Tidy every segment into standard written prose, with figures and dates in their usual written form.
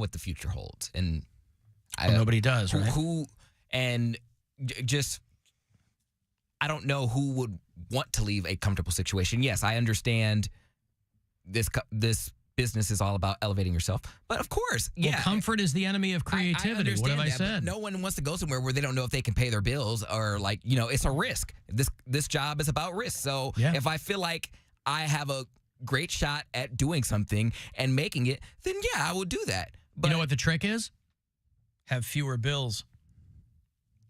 what the future holds. And nobody does, right? I don't know who would want to leave a comfortable situation. Yes, I understand this business is all about elevating yourself. But of course, yeah. Well, comfort is the enemy of creativity. What have I said? No one wants to go somewhere where they don't know if they can pay their bills or it's a risk. This job is about risk. So if I feel like I have a great shot at doing something and making it, then yeah, I will do that. But you know what the trick is? Have fewer bills.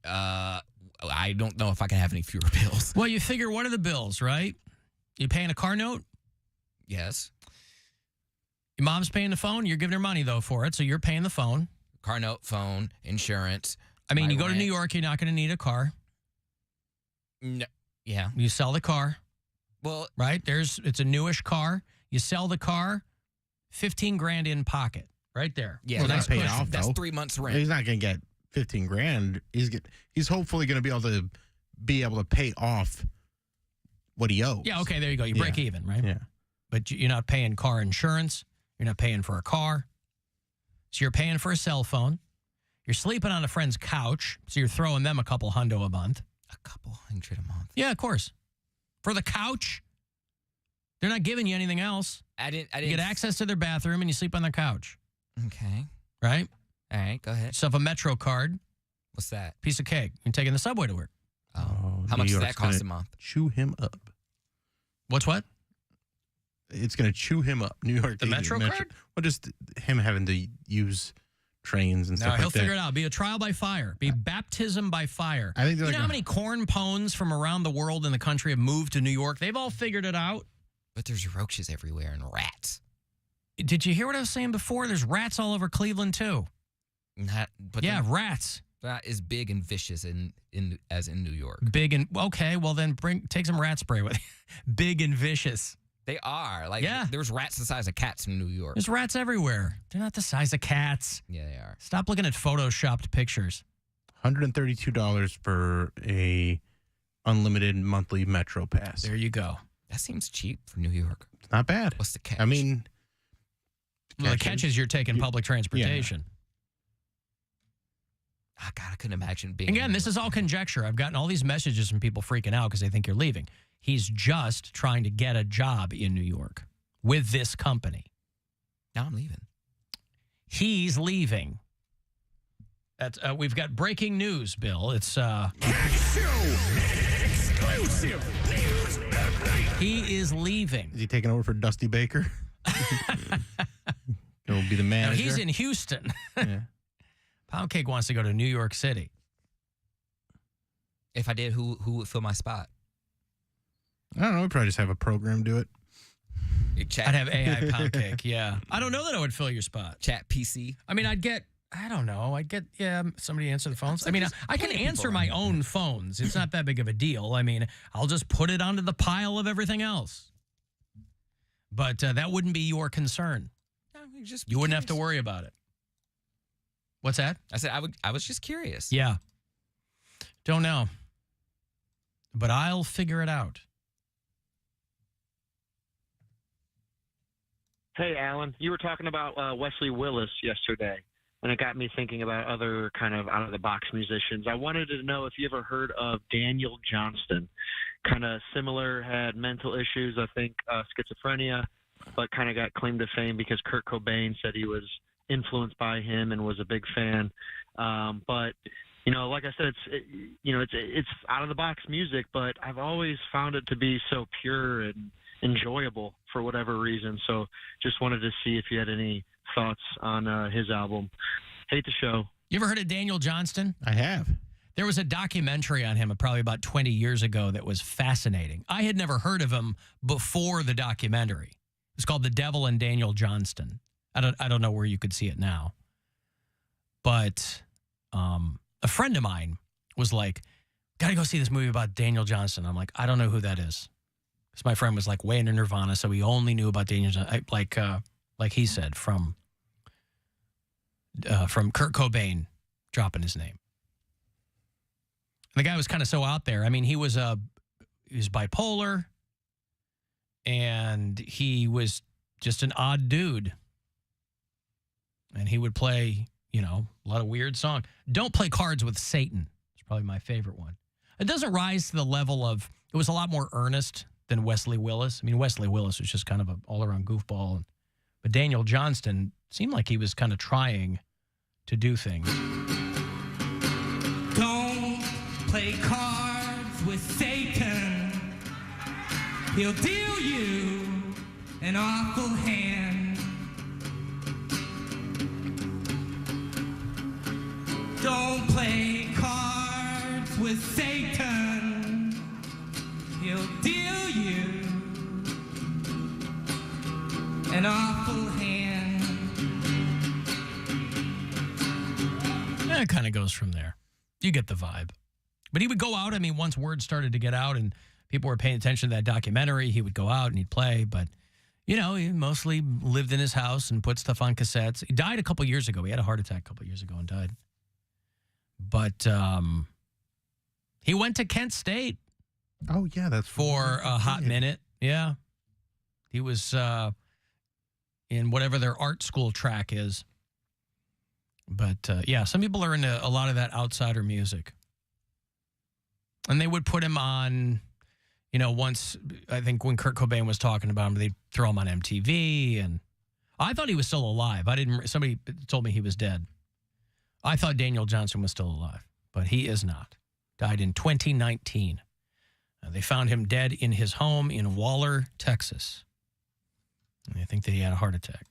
I don't know if I can have any fewer bills. Well, you figure, what are the bills, right? You paying a car note? Yes. Your mom's paying the phone. You're giving her money, though, for it, so you're paying the phone. Car note, phone, insurance. I mean, you go to New York, you're not going to need a car. No. Yeah. You sell the car. Well, right? It's a newish car. You sell the car, $15,000 in pocket, right there. Yeah, well, that's paid off. That's 3 months rent. He's not going to get $15,000. He's hopefully going to be able to pay off what he owes. Yeah. Okay. There you go. You break even, right? Yeah. But you're not paying car insurance. You're not paying for a car. So you're paying for a cell phone. You're sleeping on a friend's couch. So you're throwing them a couple hundo a month. A couple hundred a month. Yeah, of course. For the couch. They're not giving you anything else. I didn't. You get access to their bathroom and you sleep on their couch. Okay. Right? All right, go ahead. Yourself a Metro card. What's that? Piece of cake. You're taking the subway to work. Oh. How much does that cost a month? Chew him up. What's what? It's going to chew him up. New York. The Metro card? Well, just him having to use trains and stuff like that. He'll figure it out. Be a trial by fire. Be baptism by fire. I think you know how many corn pones from around the world and the country have moved to New York? They've all figured it out. But there's roaches everywhere and rats. Did you hear what I was saying before? There's rats all over Cleveland, too. Rats. That is big and vicious as in New York. Big and, okay, well then take some rat spray with you. Big and vicious. They are. There's rats the size of cats in New York. There's rats everywhere. They're not the size of cats. Yeah, they are. Stop looking at photoshopped pictures. $132 for a unlimited monthly Metro pass. There you go. That seems cheap for New York. It's not bad. What's the catch? I mean, the catch is you're taking public transportation. Oh, God, I couldn't imagine being... Again, this is all conjecture. I've gotten all these messages from people freaking out because they think you're leaving. He's just trying to get a job in New York with this company. Now I'm leaving. He's leaving. That's we've got breaking news, Bill. It's exclusive news. He is leaving. Is he taking over for Dusty Baker? He'll be the manager. No, he's in Houston. Yeah. Poundcake wants to go to New York City. If I did, who would fill my spot? I don't know. We'd probably just have a program do it. I'd have AI Poundcake, yeah. I don't know that I would fill your spot. Chat PC. I mean, I'd get somebody answer the phones. I mean, I can answer my own phones. It's not that big of a deal. I mean, I'll just put it onto the pile of everything else. But that wouldn't be your concern. No, you wouldn't have to worry about it. What's that? I said I was just curious. Yeah. Don't know. But I'll figure it out. Hey, Alan, you were talking about Wesley Willis yesterday, and it got me thinking about other kind of out-of-the-box musicians. I wanted to know if you ever heard of Daniel Johnston. Kind of similar, had mental issues, I think schizophrenia, but kind of got claim to fame because Kurt Cobain said he was influenced by him and was a big fan. But, you know, like I said, it's out-of-the-box music, but I've always found it to be so pure and enjoyable for whatever reason. So just wanted to see if you had any thoughts on his album. Hate the show. You ever heard of Daniel Johnston? I have. There was a documentary on him probably about 20 years ago that was fascinating. I had never heard of him before the documentary. It's called The Devil and Daniel Johnston. I don't know where you could see it now. But a friend of mine was like, got to go see this movie about Daniel Johnston. I'm like, I don't know who that is. Because my friend was like way into Nirvana, so he only knew about Daniel Johnston. Like he said, from Kurt Cobain dropping his name. And the guy was kind of so out there. I mean, he was bipolar, and he was just an odd dude. And he would play, a lot of weird songs. Don't Play Cards with Satan. It's probably my favorite one. It doesn't rise to the level of, it was a lot more earnest than Wesley Willis. I mean, Wesley Willis was just kind of an all-around goofball. But Daniel Johnston seemed like he was kind of trying to do things. Don't play cards with Satan. He'll deal you an awful hand. Don't play cards with Satan. He'll deal you an awful hand. It kind of goes from there. You get the vibe. But he would go out. I mean, once word started to get out and people were paying attention to that documentary, he would go out and he'd play. But, he mostly lived in his house and put stuff on cassettes. He died a couple years ago. He had a heart attack a couple years ago and died. But he went to Kent State. Oh, yeah, that's for a hot minute. Yeah. He was in whatever their art school track is. But, some people are into a lot of that outsider music. And they would put him on, once, I think when Kurt Cobain was talking about him, they'd throw him on MTV. And I thought he was still alive. Somebody told me he was dead. I thought Daniel Johnston was still alive, but he is not. Died in 2019. They found him dead in his home in Waller, Texas. And I think that he had a heart attack.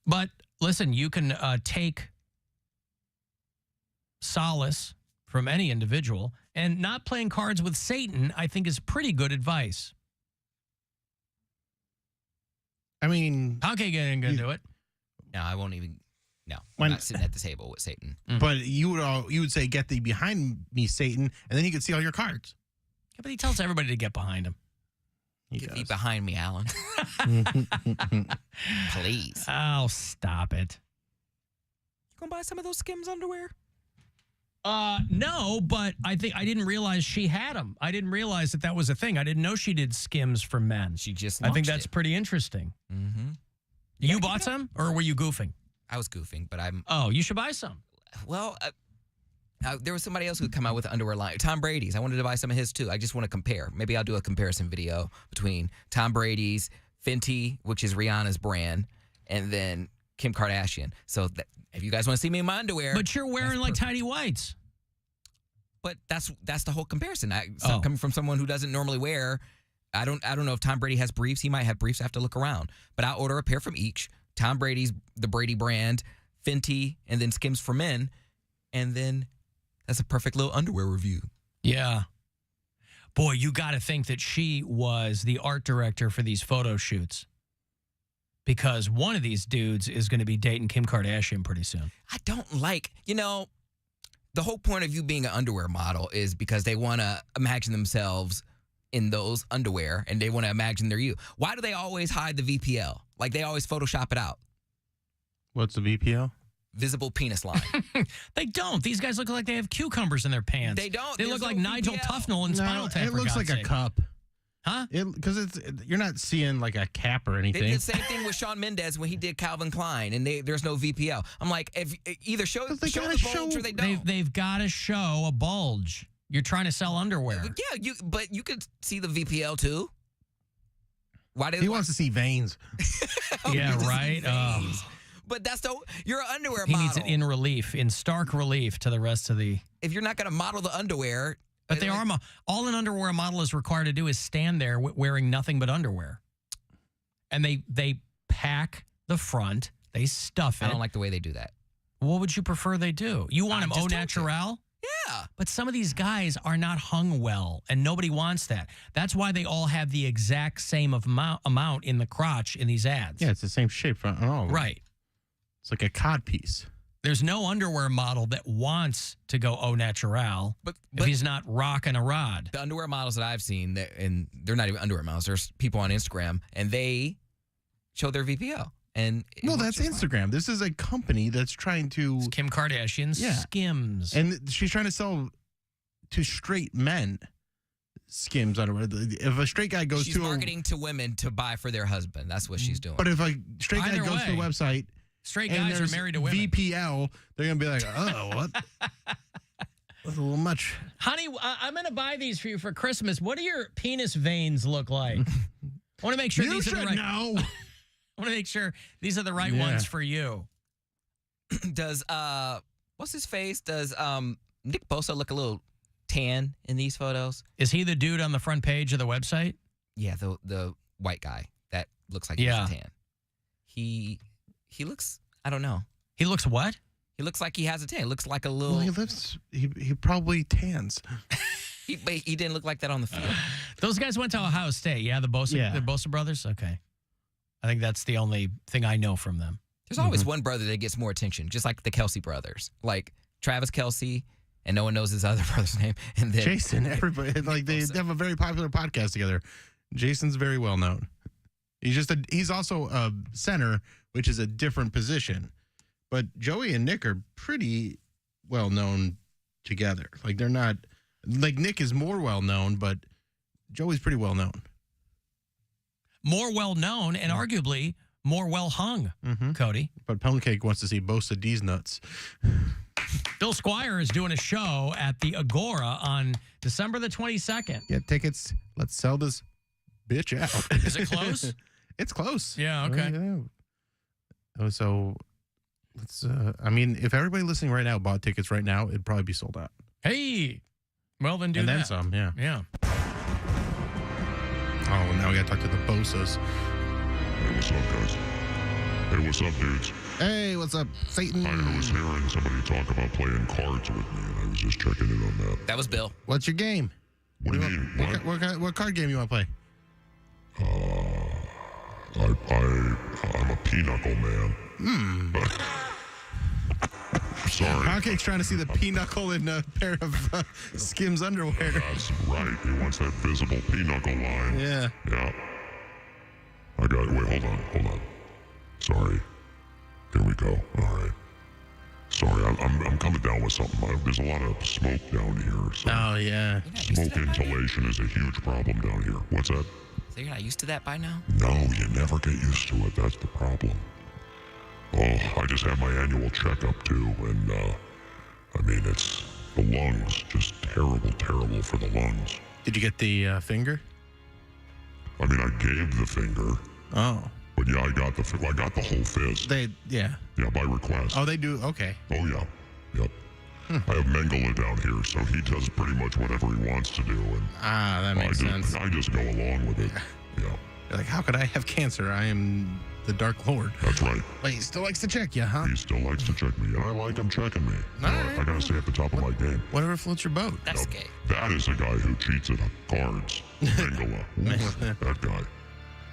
But listen, you can take solace from any individual, and not playing cards with Satan, I think, is pretty good advice. I mean, Poundcake ain't gonna do it. No, I won't even. No, I'm not sitting at the table with Satan. But you would say, get thee behind me, Satan, and then he could see all your cards. Yeah, but he tells everybody to get behind him. Get thee behind me, Alan. Please. Oh, stop it. You gonna buy some of those Skims underwear? No, but I didn't realize she had them. I didn't realize that was a thing. I didn't know she did Skims for men. She just I think that's pretty interesting. Mm-hmm. You bought some, or were you goofing? I was goofing, but I'm... Oh, you should buy some. Well, there was somebody else who would come out with the underwear line. Tom Brady's. I wanted to buy some of his, too. I just want to compare. Maybe I'll do a comparison video between Tom Brady's, Fenty, which is Rihanna's brand, and then Kim Kardashian. So if you guys want to see me in my underwear... But you're wearing like tidy whites. But that's the whole comparison. Coming from someone who doesn't normally wear... I don't know if Tom Brady has briefs. He might have briefs. I have to look around. But I'll order a pair from each. Tom Brady's, the Brady brand, Fenty, and then Skims for men. And then that's a perfect little underwear review. Yeah. Boy, you got to think that she was the art director for these photo shoots. Because one of these dudes is going to be dating Kim Kardashian pretty soon. I don't like, the whole point of you being an underwear model is because they want to imagine themselves in those underwear, and they want to imagine they're you. Why do they always hide the VPL? Like, they always Photoshop it out. What's the VPL? Visible penis line. They don't. These guys look like they have cucumbers in their pants. They don't. They look like Nigel Tufnell in Spinal Tap. It looks like a cup. Huh? Because you're not seeing like a cap or anything. They did the same thing with Shawn Mendes when he did Calvin Klein, and there's no VPL. I'm like, if either show the bulge or they don't. They've got to show a bulge. You're trying to sell underwear. Yeah, but you could see the VPL too. Why did he wants to see veins? Yeah, right. But you're an underwear he model. needs it in relief, in stark relief to the rest of the. If you're not going to model the underwear, but they are all an underwear model is required to do is stand there wearing nothing but underwear, and they pack the front, they stuff it. I don't like the way they do that. What would you prefer they do? You want them au naturel? Yeah. But some of these guys are not hung well, and nobody wants that. That's why they all have the exact same amount in the crotch in these ads. Yeah, it's the same shape front and all. Right. It's like a cod piece. There's no underwear model that wants to go au naturel but if he's not rocking a rod. The underwear models that I've seen, and they're not even underwear models. There's people on Instagram, and they show their VPL. And that's Instagram. Fine. This is a company that's trying to... It's Kim Kardashian's Skims. And she's trying to sell to straight men Skims underwear. If a straight guy goes she's marketing to women to buy for their husband. That's what she's doing. But if a straight guy goes to the website... Straight and guys are there's married to women. VPL, they're going to be like, oh, what? That's a little much. Honey, I'm going to buy these for you for Christmas. What do your penis veins look like? I want to make sure You these are the should right. know. I want to make sure these are the right ones for you. Does what's his face? Does Nick Bosa look a little tan in these photos? Is he the dude on the front page of the website? Yeah, the white guy that looks like he's tan. He looks, I don't know. He looks what? He looks like he has a tan. He looks like a little. Well, he probably tans. He didn't look like that on the field. Those guys went to Ohio State. Yeah, the Bosa brothers. Okay, I think that's the only thing I know from them. There's always one brother that gets more attention, just like the Kelsey brothers, like Travis Kelsey, and no one knows his other brother's name. And then Jason, everybody, like they have a very popular podcast together. Jason's very well known. He's also a center, which is a different position. But Joey and Nick are pretty well known together. Like they're not, like Nick is more well known, but Joey's pretty well known. More well known and arguably more well hung, Cody. But Poundcake wants to see Bosa D's nuts. Bill Squire is doing a show at the Agora on December the 22nd. Get tickets. Let's sell this bitch out. Is it close? It's close. Yeah, okay. So let's, I mean, if everybody listening right now bought tickets right now, it'd probably be sold out. Hey, well, then do and that. then some, yeah. Yeah. Oh, now we got to talk to the Bosas. Hey, what's up, guys? Hey, what's up, dudes? Hey, what's up, Satan? I was hearing somebody talk about playing cards with me, and I was just checking in on that. that was Bill. What's your game? What do you mean? What card game you want to play? I'm a pinochle man. Sorry. Poundcake's trying to see the pinochle in a pair of Skims underwear. That's right. He wants that visible pinochle line. Yeah. Yeah. I got it. Wait, hold on. Sorry. Here we go. All right. Sorry, I'm coming down with something. There's a lot of smoke down here. So Oh, yeah. smoke inhalation is a huge problem down here. What's that? So you're not used to that by now? No, you never get used to it. That's the problem. Oh, I just had my annual checkup too, and I mean, it's the lungs, just terrible for the lungs. Did you get the finger? I mean, I gave the finger, Oh. but yeah, I got the whole fist. Yeah. Yeah, by request. Oh, they do? Okay. Oh yeah, yep. I have Mengele down here, so he does pretty much whatever he wants to do, and That makes sense. I just go along with it. Yeah, You're like, how could I have cancer? I am the Dark Lord. that's right. But he still likes to check you, huh? He still likes to check me, and I like him checking me. All right. I gotta stay at the top of my game. Whatever floats your boat. That's gay. That is a guy who cheats at cards. Mengele. That guy.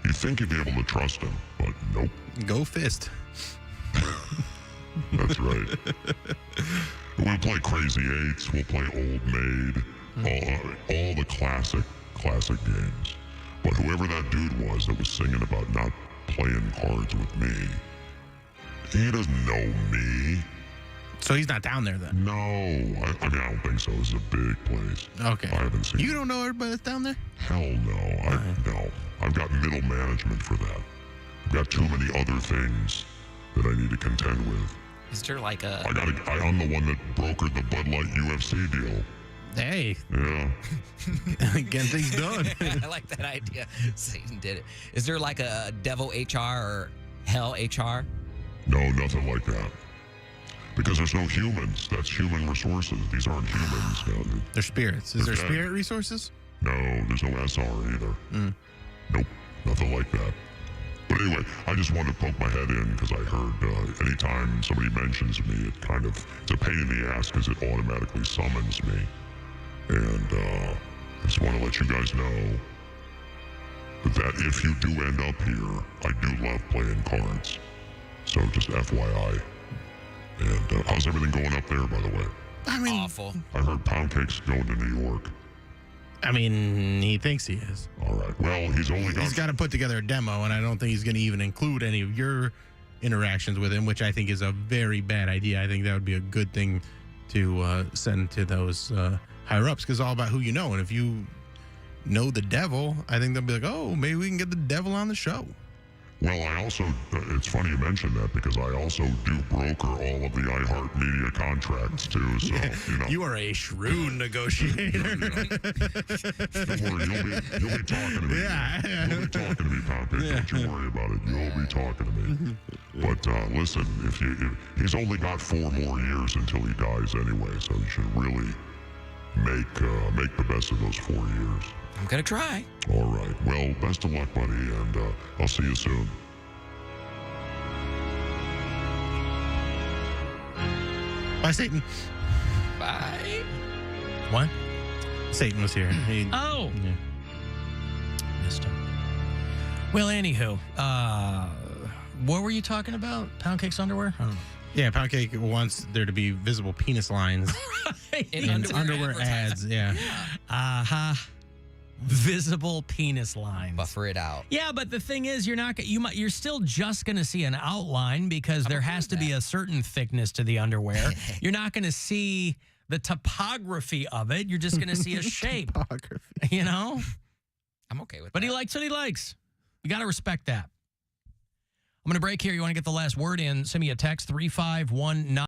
You'd think you'd be able to trust him, but nope. Go fist. That's right. We'll play Crazy Eights. We'll play Old Maid. All the classic games. But whoever that dude was that was singing about not playing cards with me, he doesn't know me. So he's not down there then? No. I mean, I don't think so. This is a big place. Okay. I haven't seen You don't know everybody that's down there? Hell no. No. I've got middle management for that. I've got too many other things that I need to contend with. Is there like a... I'm the one that brokered the Bud Light UFC deal. Hey, Yeah. getting things done. I like that idea. Satan did it. Is there like a devil HR or hell HR? No, nothing like that. Because there's no humans. That's human resources. These aren't humans. No, They're spirits. Is there Okay. spirit resources? no, there's no SR either. Nope, nothing like that. But anyway, I just wanted to poke my head in because I heard anytime somebody mentions me, it's a pain in the ass because it automatically summons me. And I just want to let you guys know that if you do end up here, I do love playing cards. So just FYI. And how's everything going up there, by the way? I mean, Awful. I heard Poundcake's going to New York. he thinks he is. All right. Well, he's He's got to put together a demo, and I don't think he's going to even include any of your interactions with him, which I think is a very bad idea. I think that would be a good thing to send to those higher ups, because it's all about who you know. And if you know the devil, I think they'll be like, oh, maybe we can get the devil on the show. Well, I also, it's funny you mentioned that because I also do broker all of the iHeartMedia contracts too. So, You are a shrewd negotiator. Don't worry, you'll be talking to me. Yeah. You'll be talking to me, Poundcake. Yeah. Don't you worry about it. You'll be talking to me. But listen, if he's only got 4 more years until he dies anyway, so you should really make the best of those 4 years. I'm going to try. All right. Well, best of luck, buddy, and I'll see you soon. Bye, Satan. Bye. What? Satan was here. Oh. Yeah. Missed him. Well, anywho, what were you talking about? Poundcake's underwear? I don't know. Yeah, Poundcake wants there to be visible penis lines In in underwear ads. Yeah. Uh-huh. Visible penis lines. Buffer it out. Yeah, but the thing is, you're still just going to see an outline because there has to be a certain thickness to the underwear. You're not going to see the topography of it. You're just going to see a shape. Topography. You know? I'm okay with But that. he likes what he likes. You got to respect that. I'm going to break here. You want to get the last word in? Send me a text 351